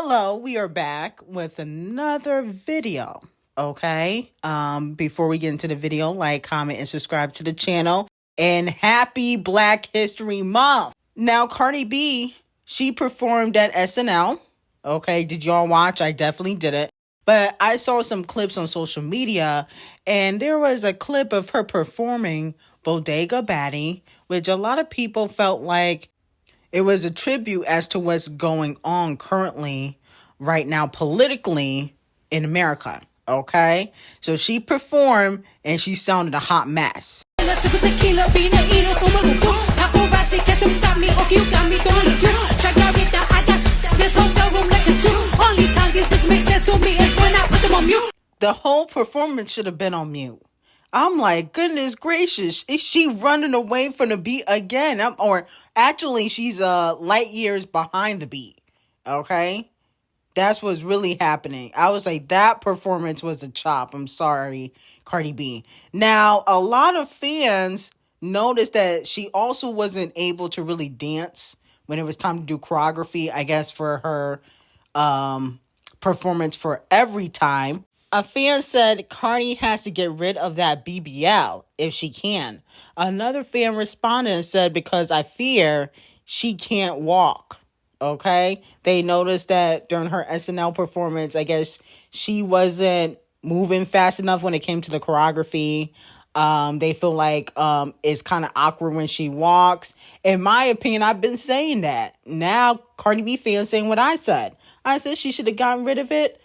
Hello, we are back with another video, okay? Before we get into the video, like, comment, and subscribe to the channel. And happy Black History Month! Now, Cardi B, she performed at SNL, okay? Did y'all watch? I definitely didn't. But I saw some clips on social media, and there was a clip of her performing Bodega Baddie, which a lot of people felt like it was a tribute as to what's going on currently right now politically in America, okay? So she performed and she sounded a hot mess. The whole performance should have been on mute. I'm like, goodness gracious, is she running away from the beat again? Or actually, she's light years behind the beat, okay? That's what's really happening. I was like, that performance was a chop. I'm sorry, Cardi B. Now, a lot of fans noticed that she also wasn't able to really dance when it was time to do choreography, I guess, for her performance for Every Time. A fan said Cardi has to get rid of that BBL if she can. Another fan responded and said, because I fear she can't walk. Okay? They noticed that during her SNL performance, I guess she wasn't moving fast enough when it came to the choreography. They feel like it's kind of awkward when she walks. In my opinion, I've been saying that. Now, Cardi B fans saying what I said. I said she should have gotten rid of it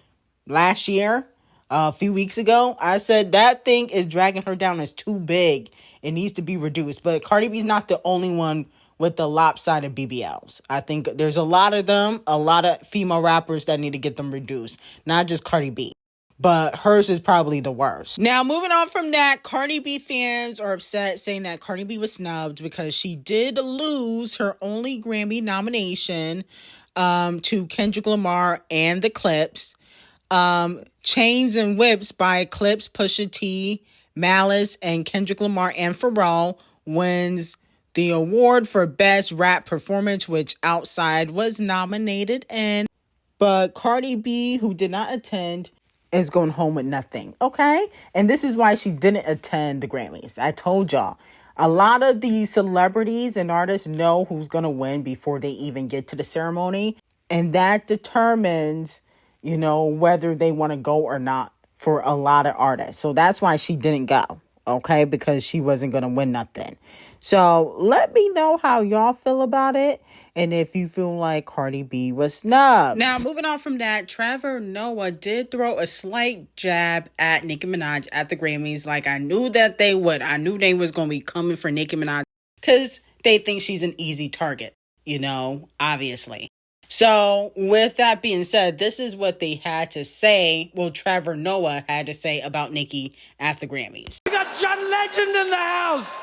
last year. A few weeks ago, I said that thing is dragging her down. It's too big. It needs to be reduced. But Cardi B's not the only one with the lopsided BBLs. I think there's a lot of them, a lot of female rappers that need to get them reduced. Not just Cardi B. But hers is probably the worst. Now, moving on from that, Cardi B fans are upset saying that Cardi B was snubbed because she did lose her only Grammy nomination to Kendrick Lamar and the Clips. Chains and Whips by Clips, Pusha T, Malice, and Kendrick Lamar and Pharrell wins the award for Best Rap Performance, which Outside was nominated in. But Cardi B, who did not attend, is going home with nothing, okay? And this is why she didn't attend the Grammys. I told y'all. A lot of these celebrities and artists know who's going to win before they even get to the ceremony. And that determines, you know, whether they want to go or not for a lot of artists. So that's why she didn't go, okay? Because she wasn't going to win nothing. So let me know how y'all feel about it and if you feel like Cardi B was snubbed. Now, moving on from that, Trevor Noah did throw a slight jab at Nicki Minaj at the Grammys. Like, I knew that they would. I knew they was going to be coming for Nicki Minaj because they think she's an easy target, you know, obviously. So, with that being said, this is what they had to say. Well, Trevor Noah had to say about Nicki at the Grammys. We got John Legend in the house.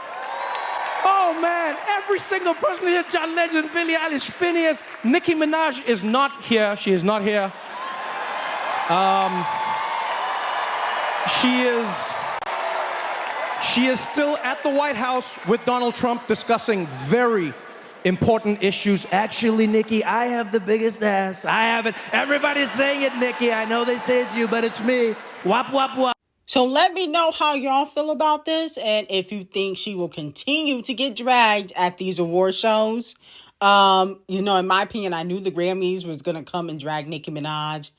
Oh, man. Every single person here, John Legend, Billie Eilish, Phineas. Nicki Minaj is not here. She is not here. She is still at the White House with Donald Trump discussing very important issues. Actually, Nicki, I have the biggest ass. I have it. Everybody's saying it, Nicki. I know they say it's you, but it's me. Wop, wop, wop. So let me know how y'all feel about this and if you think she will continue to get dragged at these award shows. You know, in my opinion, I knew the Grammys was going to come and drag Nicki Minaj,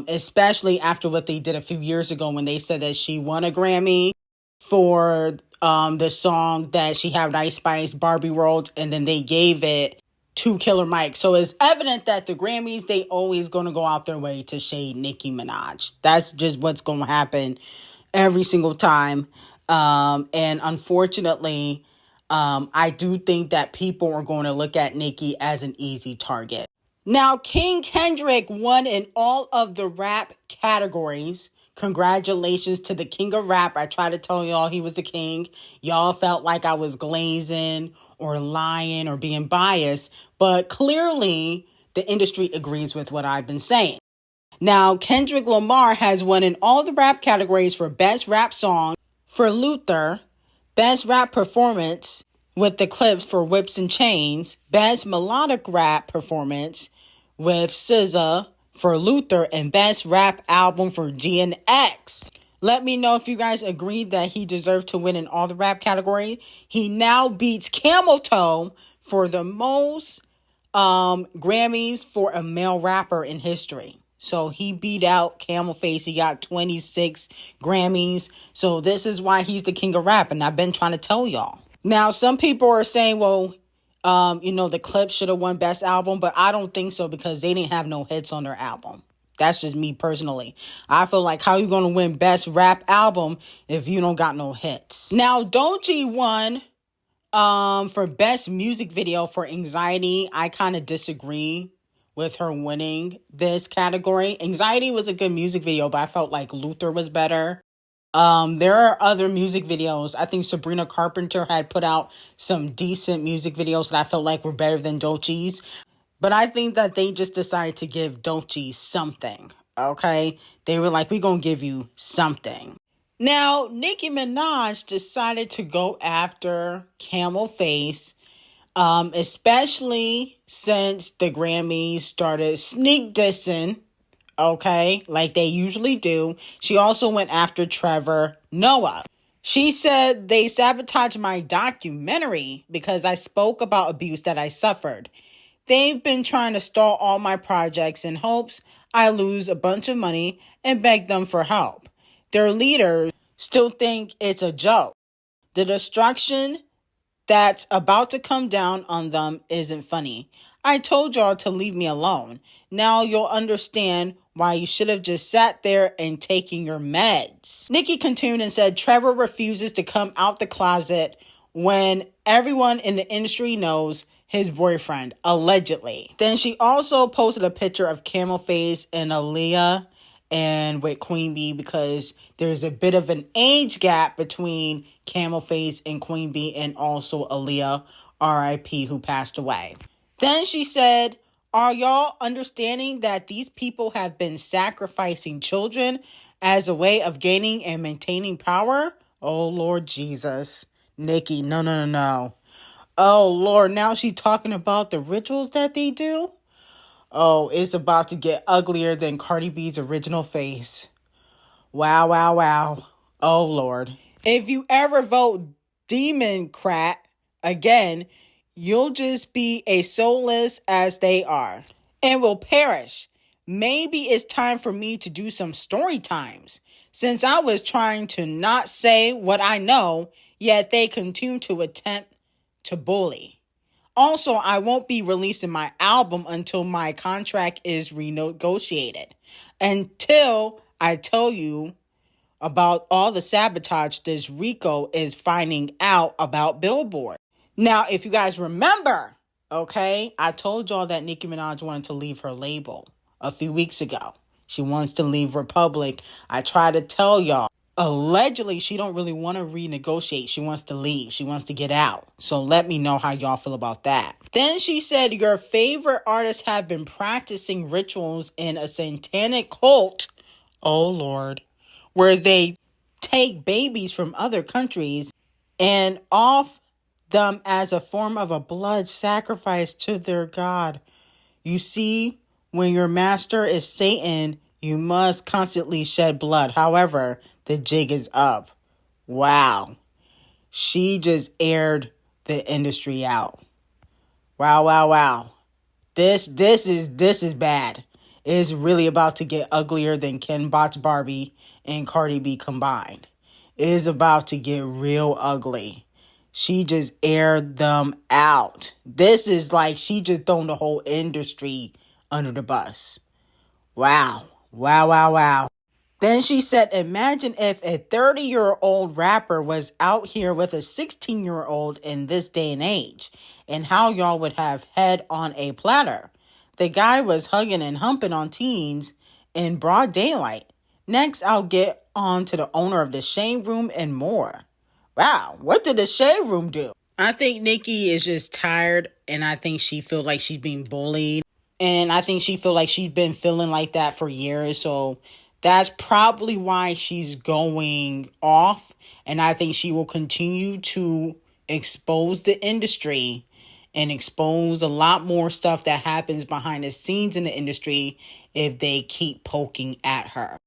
especially after what they did a few years ago when they said that she won a Grammy for the song that she had with Ice Spice, Barbie World, and then they gave it to Killer Mike. So it's evident that the Grammys, they always going to go out their way to shade Nicki Minaj. That's just what's going to happen every single time. And unfortunately, I do think that people are going to look at Nicki as an easy target. Now, King Kendrick won in all of the rap categories. Congratulations to the king of rap. I tried to tell y'all he was the king. Y'all felt like I was glazing or lying or being biased. But clearly, the industry agrees with what I've been saying. Now, Kendrick Lamar has won in all the rap categories for Best Rap Song for Luther, Best Rap Performance with the Clips for Whips and Chains, Best Melodic Rap Performance with SZA for Luther and Best Rap Album for G0ES. Let me know if you guys agree that he deserved to win in all the rap categories. He now beats Camel Toe for the most Grammys for a male rapper in history. So he beat out Camel Face. He got 26 Grammys. So this is why he's the king of rap. And I've been trying to tell y'all. Now, some people are saying, well, the Clips should have won Best Album. But I don't think so because they didn't have no hits on their album. That's just me personally. I feel like how you going to win Best Rap Album if you don't got no hits? Now, Doechii won for Best Music Video for Anxiety. I kind of disagree with her winning this category. Anxiety was a good music video, but I felt like Luther was better. There are other music videos. I think Sabrina Carpenter had put out some decent music videos that I felt like were better than Doechii's. But I think that they just decided to give Doechii something, okay? They were like, we're going to give you something. Now, Nicki Minaj decided to go after Camel Face, especially since the Grammys started sneak dissing, okay, like they usually do. She also went after Trevor Noah. She said they sabotaged my documentary because I spoke about abuse that I suffered. They've been trying to stall all my projects in hopes I lose a bunch of money and beg them for help. Their leaders still think it's a joke. The destruction that's about to come down on them isn't funny. I told y'all to leave me alone. Now you'll understand why you should have just sat there and taken your meds. Nicki continued and said Trevor refuses to come out the closet when everyone in the industry knows his boyfriend, allegedly. Then she also posted a picture of Camel Face and Aaliyah and with Queen Bee because there's a bit of an age gap between Camel Face and Queen Bee and also Aaliyah, R.I.P., who passed away. Then she said, are y'all understanding that these people have been sacrificing children as a way of gaining and maintaining power? Oh, Lord Jesus. Nicki, no. Oh, Lord, now she's talking about the rituals that they do? Oh, it's about to get uglier than Cardi B's original face. Wow. Oh, Lord. If you ever vote Democrat again, you'll just be as soulless as they are and will perish. Maybe it's time for me to do some story times, since I was trying to not say what I know, yet they continue to attempt to bully. Also, I won't be releasing my album until my contract is renegotiated. Until I tell you about all the sabotage this Rico is finding out about Billboard. Now, if you guys remember, okay, I told y'all that Nicki Minaj wanted to leave her label a few weeks ago. She wants to leave Republic. I tried to tell y'all. Allegedly, she don't really want to renegotiate. She wants to leave. She wants to get out. So let me know how y'all feel about that. Then she said, your favorite artists have been practicing rituals in a satanic cult, oh Lord, where they take babies from other countries and off them as a form of a blood sacrifice to their God. You see, when your master is Satan, you must constantly shed blood. However, the jig is up. Wow. She just aired the industry out. Wow. This is bad. It's really about to get uglier than Ken Bot's Barbie and Cardi B combined. It is about to get real ugly. She just aired them out. This is like she just thrown the whole industry under the bus. Wow. Then she said, imagine if a 30-year-old rapper was out here with a 16-year-old in this day and age, and how y'all would have head on a platter. The guy was hugging and humping on teens in broad daylight. Next, I'll get on to the owner of the Shade Room and more. Wow, what did the Shade Room do? I think Nicki is just tired, and I think she feel like she's being bullied. And I think she feel like she's been feeling like that for years, so that's probably why she's going off. And I think she will continue to expose the industry and expose a lot more stuff that happens behind the scenes in the industry if they keep poking at her.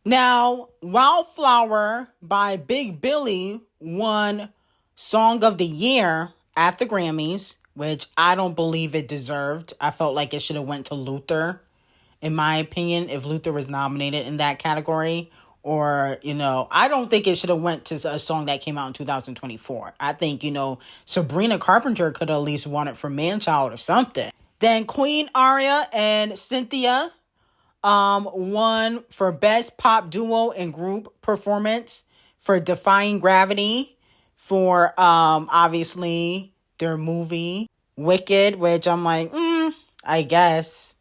Now, Wildflower by Big Billy won Song of the Year at the Grammys, which I don't believe it deserved. I felt like it should have went to Luther, in my opinion, if Luther was nominated in that category. Or, I don't think it should have went to a song that came out in 2024. I think, Sabrina Carpenter could have at least won it for Man-Child or something. Then Queen Aria and Cynthia won for Best Pop Duo and Group Performance for Defying Gravity, for obviously their movie Wicked, which I'm like, I guess.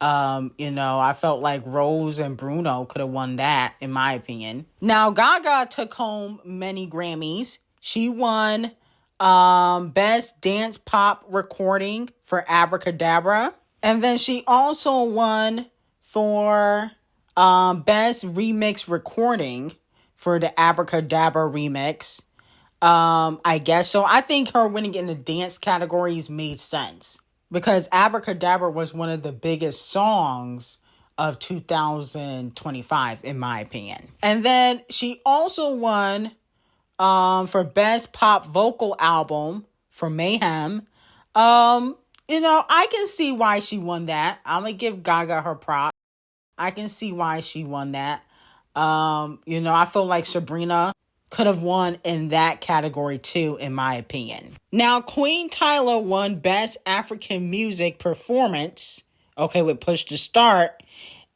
I felt like Rose and Bruno could have won that, in my opinion. Now, Gaga took home many Grammys. She won Best Dance Pop Recording for Abracadabra. And then she also won for Best Remix Recording for the Abracadabra remix. I guess so. I think her winning in the dance categories made sense, because Abracadabra was one of the biggest songs of 2025, in my opinion. And then she also won for Best Pop Vocal Album for Mayhem. I can see why she won that. I'm going to give Gaga her props. I can see why she won that. I feel like Sabrina could have won in that category too, in my opinion. Now, Queen Tyler won Best African Music Performance, with Push to Start.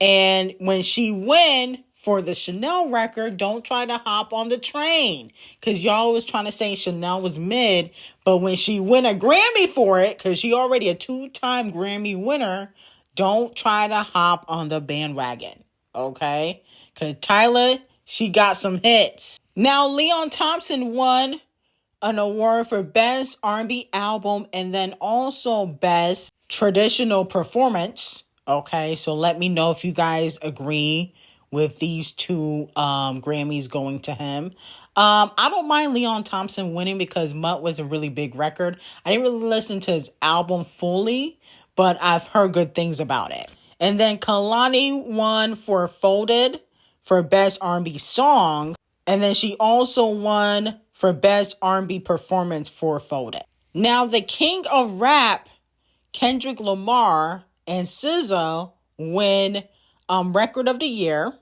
And when she win for the Chanel record, don't try to hop on the train, because y'all was trying to say Chanel was mid, but when she win a Grammy for it, because she already a 2-time Grammy winner, don't try to hop on the bandwagon, okay? Because Tyler, she got some hits. Now, Leon Thompson won an award for Best R&B Album and then also Best Traditional Performance. Okay, so let me know if you guys agree with these two Grammys going to him. I don't mind Leon Thompson winning because Mutt was a really big record. I didn't really listen to his album fully, but I've heard good things about it. And then Kalani won for Folded for Best R&B Song. And then she also won for Best R&B Performance for Folded. Now, the king of rap, Kendrick Lamar and SZA, win Record of the Year.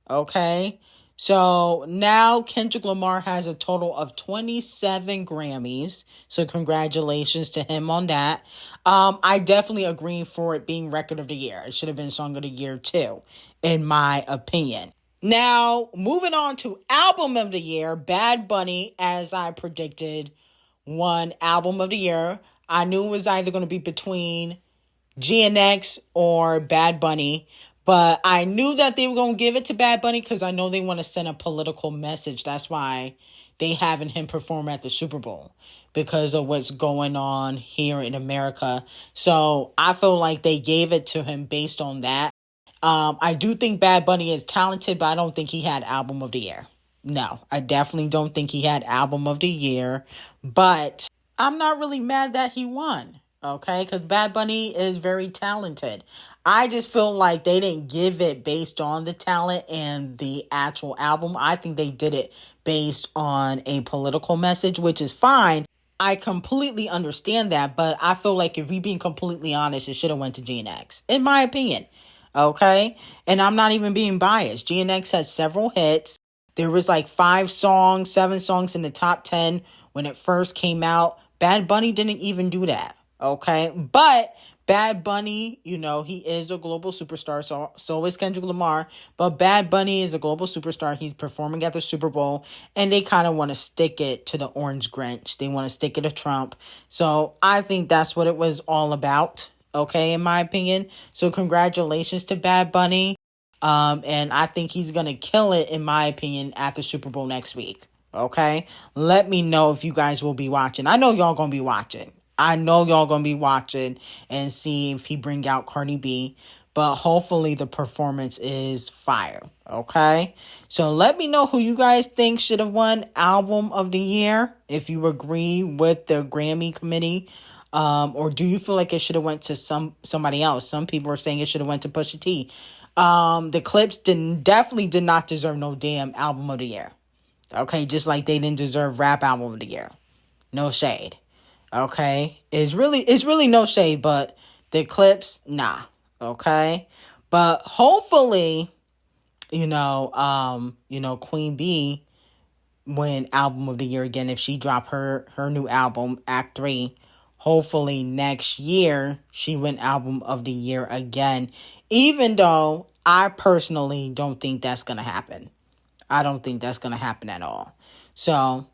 Okay. So now Kendrick Lamar has a total of 27 Grammys. So congratulations to him on that. I definitely agree for it being Record of the Year. It should have been Song of the Year too, in my opinion. Now, moving on to Album of the Year, Bad Bunny, as I predicted, won Album of the Year. I knew it was either going to be between GNX or Bad Bunny, but I knew that they were going to give it to Bad Bunny because I know they want to send a political message. That's why they having him perform at the Super Bowl, because of what's going on here in America. So I feel like they gave it to him based on that. I do think Bad Bunny is talented, but I don't think he had Album of the Year. No, I definitely don't think he had Album of the Year, but I'm not really mad that he won, okay? Because Bad Bunny is very talented. I just feel like they didn't give it based on the talent and the actual album. I think they did it based on a political message, which is fine. I completely understand that, but I feel like if we're being completely honest, it should have went to GNX, in my opinion. Okay, and I'm not even being biased. GNX had several hits. There was like 7 songs in the top 10 when it first came out. Bad Bunny didn't even do that. Okay, but Bad Bunny, he is a global superstar. So is Kendrick Lamar. But Bad Bunny is a global superstar. He's performing at the Super Bowl, and they kind of want to stick it to the Orange Grinch. They want to stick it to Trump. So I think that's what it was all about. Okay, in my opinion. So congratulations to Bad Bunny. And I think he's going to kill it, in my opinion, at the Super Bowl next week. Okay? Let me know if you guys will be watching. I know y'all going to be watching. And see if he bring out Cardi B. But hopefully the performance is fire. Okay? So let me know who you guys think should have won Album of the Year. If you agree with the Grammy committee. Or do you feel like it should have went to somebody else? Some people are saying it should have went to Pusha T. The Clips definitely did not deserve no damn album of the year. Okay, just like they didn't deserve rap album of the year. No shade. Okay, it's really no shade, but the Clips, nah. Okay, but hopefully, Queen B win album of the year again if she drop her new album Act 3. Hopefully next year she win album of the year again, even though I personally don't think that's gonna happen. I don't think that's gonna happen at all. So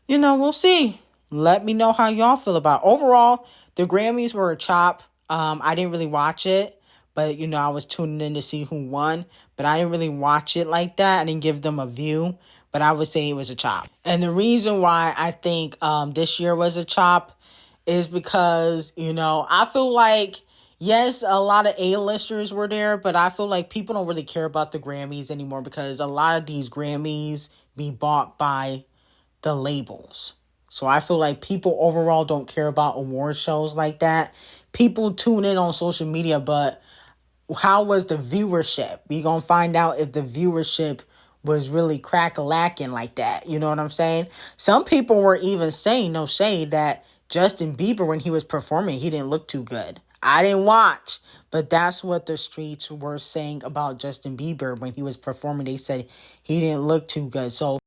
we'll see. Let me know how y'all feel about it. Overall, the Grammys were a chop. I didn't really watch it, but I was tuning in to see who won, but I didn't really watch it like that. I didn't give them a view, but I would say it was a chop. And the reason why I think this year was a chop is because, I feel like, yes, a lot of A-listers were there, but I feel like people don't really care about the Grammys anymore because a lot of these Grammys be bought by the labels. So I feel like people overall don't care about award shows like that. People tune in on social media, but how was the viewership? We gonna find out if the viewership was really crack-a-lacking like that. You know what I'm saying? Some people were even saying, no shade, that Justin Bieber, when he was performing, he didn't look too good. I didn't watch, but that's what the streets were saying about Justin Bieber when he was performing. They said he didn't look too good. So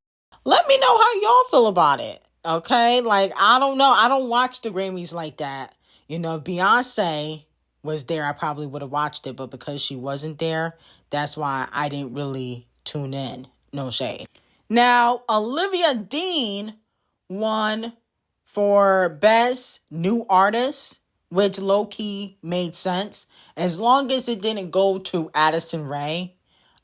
let me know how y'all feel about it. Okay? Like, I don't know. I don't watch the Grammys like that. Beyonce was there, I probably would have watched it, but because she wasn't there, that's why I didn't really tune in. No shade. Now, Olivia Dean won for Best New Artist, which low-key made sense. As long as it didn't go to Addison Rae,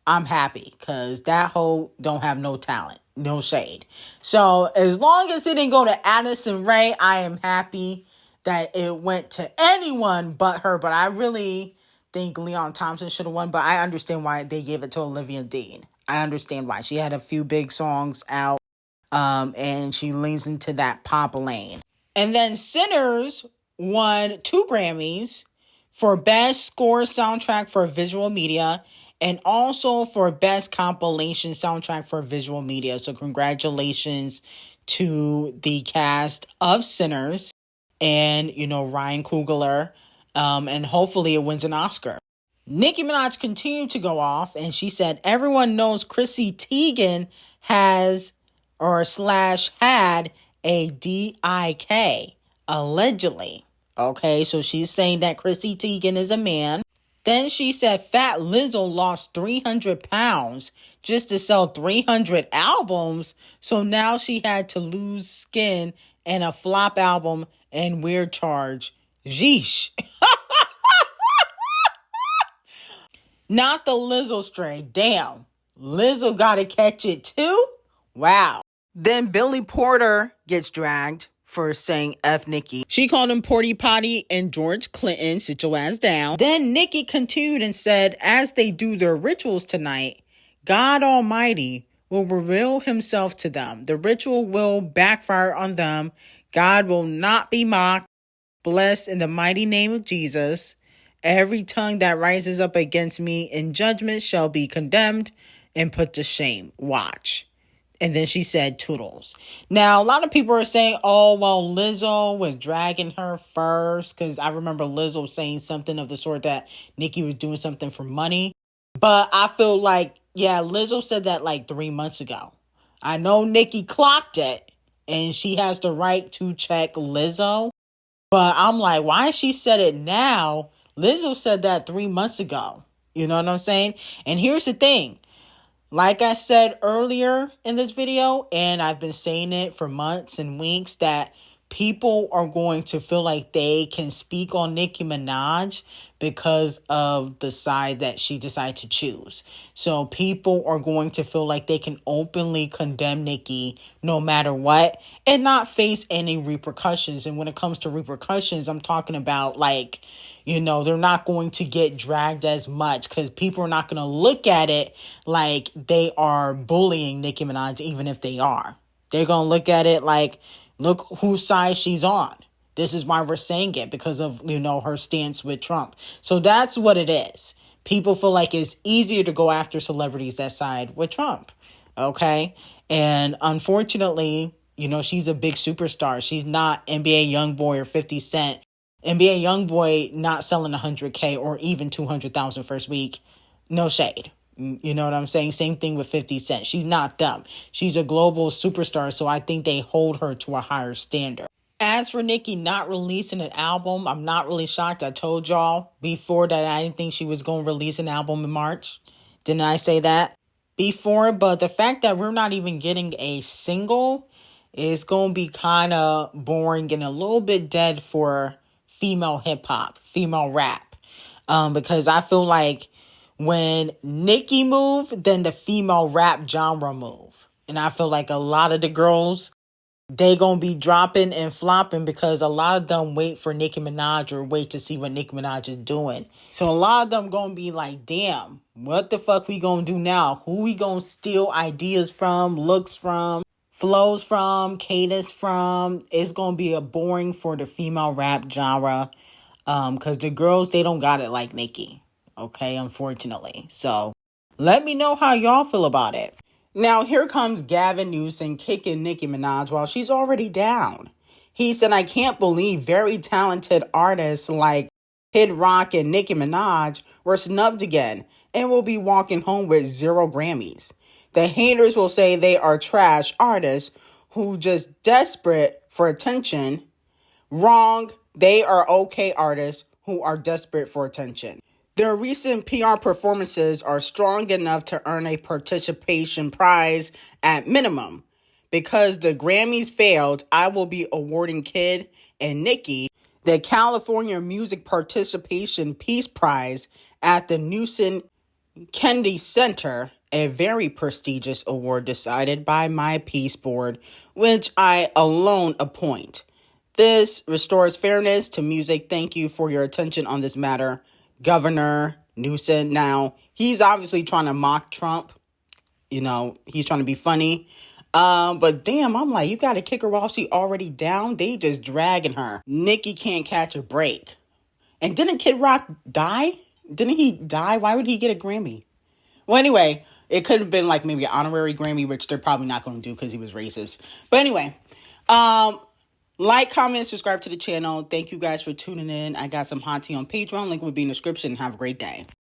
I'm happy, because that hoe don't have no talent. No shade. So, as long as it didn't go to Addison Rae, I am happy that it went to anyone but her. But I really think Leon Thompson should have won, but I understand why they gave it to Olivia Dean. I understand why. She had a few big songs out, and she leans into that pop lane. And then Sinners won 2 Grammys for Best Score Soundtrack for Visual Media and also for Best Compilation Soundtrack for Visual Media. So congratulations to the cast of Sinners and, Ryan Coogler, and hopefully it wins an Oscar. Nicki Minaj continued to go off, and she said everyone knows Chrissy Teigen had a DIK, allegedly. Okay, so she's saying that Chrissy Teigen is a man. Then she said Fat Lizzo lost 300 pounds just to sell 300 albums. So now she had to lose skin and a flop album and weird charge. Yeesh. Not the Lizzo string. Damn. Lizzo gotta catch it too? Wow. Then Billy Porter gets dragged for saying F Nicki. She called him Porty Potty and George Clinton. Sit your ass down. Then Nicki continued and said, as they do their rituals tonight, God Almighty will reveal himself to them. The ritual will backfire on them. God will not be mocked. Blessed in the mighty name of Jesus. Every tongue that rises up against me in judgment shall be condemned and put to shame. Watch. And then she said toodles. Now, a lot of people are saying, oh, well, Lizzo was dragging her first. Because I remember Lizzo saying something of the sort that Nicki was doing something for money. But I feel like, yeah, Lizzo said that like 3 months ago. I know Nicki clocked it. And she has the right to check Lizzo. But I'm like, why she said it now? Lizzo said that 3 months ago. You know what I'm saying? And here's the thing. Like I said earlier in this video, and I've been saying it for months and weeks, that people are going to feel like they can speak on Nicki Minaj because of the side that she decided to choose. So people are going to feel like they can openly condemn Nicki no matter what and not face any repercussions. And when it comes to repercussions, I'm talking about like, they're not going to get dragged as much because people are not going to look at it like they are bullying Nicki Minaj, even if they are. They're going to look at it like, look whose side she's on. This is why we're saying it, because of, her stance with Trump. So that's what it is. People feel like it's easier to go after celebrities that side with Trump. Okay? And unfortunately, she's a big superstar. She's not NBA YoungBoy or 50 Cent. NBA YoungBoy not selling 100K or even 200,000 first week. No shade. You know what I'm saying? Same thing with 50 Cent. She's not dumb. She's a global superstar, so I think they hold her to a higher standard. As for Nicki not releasing an album, I'm not really shocked. I told y'all before that I didn't think she was going to release an album in March. Didn't I say that before? But the fact that we're not even getting a single is going to be kind of boring and a little bit dead for female hip-hop, female rap. Because I feel like when Nicki move, then the female rap genre move. And I feel like a lot of the girls, they gonna be dropping and flopping because a lot of them wait for Nicki Minaj or wait to see what Nicki Minaj is doing. So a lot of them gonna be like, damn, what the fuck we gonna do now? Who we gonna steal ideas from, looks from, flows from, cadence from? It's gonna be a boring for the female rap genre. Because the girls, they don't got it like Nicki. Okay, unfortunately. So let me know how y'all feel about it. Now, here comes Gavin Newsom kicking Nicki Minaj while she's already down. He said, I can't believe very talented artists like Kid Rock and Nicki Minaj were snubbed again and will be walking home with 0 Grammys. The haters will say they are trash artists who just desperate for attention. Wrong. They are okay artists who are desperate for attention. Their recent PR performances are strong enough to earn a participation prize at minimum. Because the Grammys failed, I will be awarding Kid and Nicki the California Music Participation Peace Prize at the Newsom Kennedy Center, a very prestigious award decided by my Peace Board, which I alone appoint. This restores fairness to music. Thank you for your attention on this matter, Governor Newsom. Now, he's obviously trying to mock Trump. He's trying to be funny. But damn, I'm like, you got to kick her while she already down? They just dragging her. Nicki can't catch a break. And didn't Kid Rock die? Didn't he die? Why would he get a Grammy? Well, anyway, it could have been like maybe an honorary Grammy, which they're probably not going to do because he was racist. But anyway, like, comment, subscribe to the channel. Thank you guys for tuning in. I got some hot tea on Patreon. Link will be in the description. Have a great day.